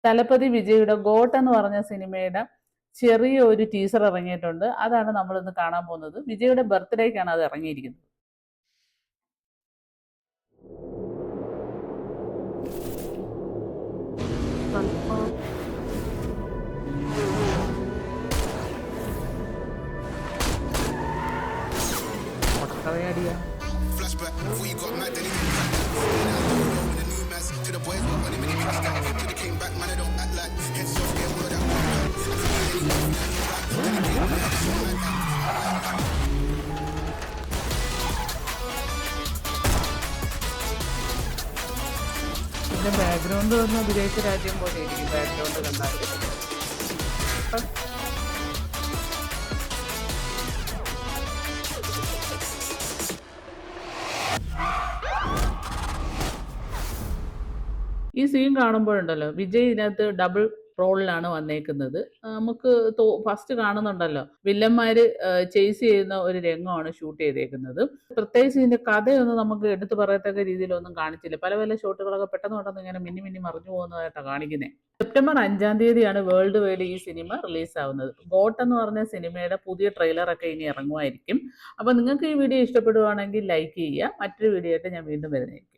തലപതി വിജയുടെ ഗോട്ട് എന്ന് പറഞ്ഞ സിനിമയുടെ ചെറിയ ഒരു ടീസർ ഇറങ്ങിയിട്ടുണ്ട്. അതാണ് നമ്മളിന്ന് കാണാൻ പോകുന്നത്. വിജയുടെ ബർത്ത്ഡേക്കാണ് അത് ഇറങ്ങിയിരിക്കുന്നത്. ഇതിന്റെ ബാക്ക്ഗ്രൗണ്ട് വന്ന് വിദേശ രാജ്യം പോലെ ഇരിക്കും. ബാക്ക്ഗ്രൗണ്ട് കണ്ടാൽ ഈ സീൻ കാണുമ്പോഴുണ്ടല്ലോ, വിജയ് ഇതിനകത്ത് ഡബിൾ റോളിലാണ് വന്നേക്കുന്നത്. നമുക്ക് ഫസ്റ്റ് കാണുന്നുണ്ടല്ലോ, വില്ലന്മാര് ചേസ് ചെയ്യുന്ന ഒരു രംഗമാണ് ഷൂട്ട് ചെയ്തേക്കുന്നത്. പ്രത്യേകിച്ച് ഇതിന്റെ കഥയൊന്നും നമുക്ക് എടുത്തു പറയത്തക്ക രീതിയിലൊന്നും കാണിച്ചില്ല. പല പല ഷോട്ടുകളൊക്കെ പെട്ടെന്ന് ഇങ്ങനെ മിന്നി മിന്നി മറിഞ്ഞു പോകുന്നതായിട്ടാണ് കാണിക്കുന്നത്. സെപ്റ്റംബർ 5-ാം തീയതിയാണ് വേൾഡ് വൈഡ് ഈ സിനിമ റിലീസാവുന്നത്. ഗോട്ട് എന്ന് പറഞ്ഞ സിനിമയുടെ പുതിയ ട്രെയിലറൊക്കെ ഇനി ഇറങ്ങുമായിരിക്കും. അപ്പോൾ നിങ്ങൾക്ക് ഈ വീഡിയോ ഇഷ്ടപ്പെടുവാണെങ്കിൽ ലൈക്ക് ചെയ്യുക. മറ്റൊരു വീഡിയോ ആയിട്ട് ഞാൻ വീണ്ടും വരുന്നതായിരിക്കും.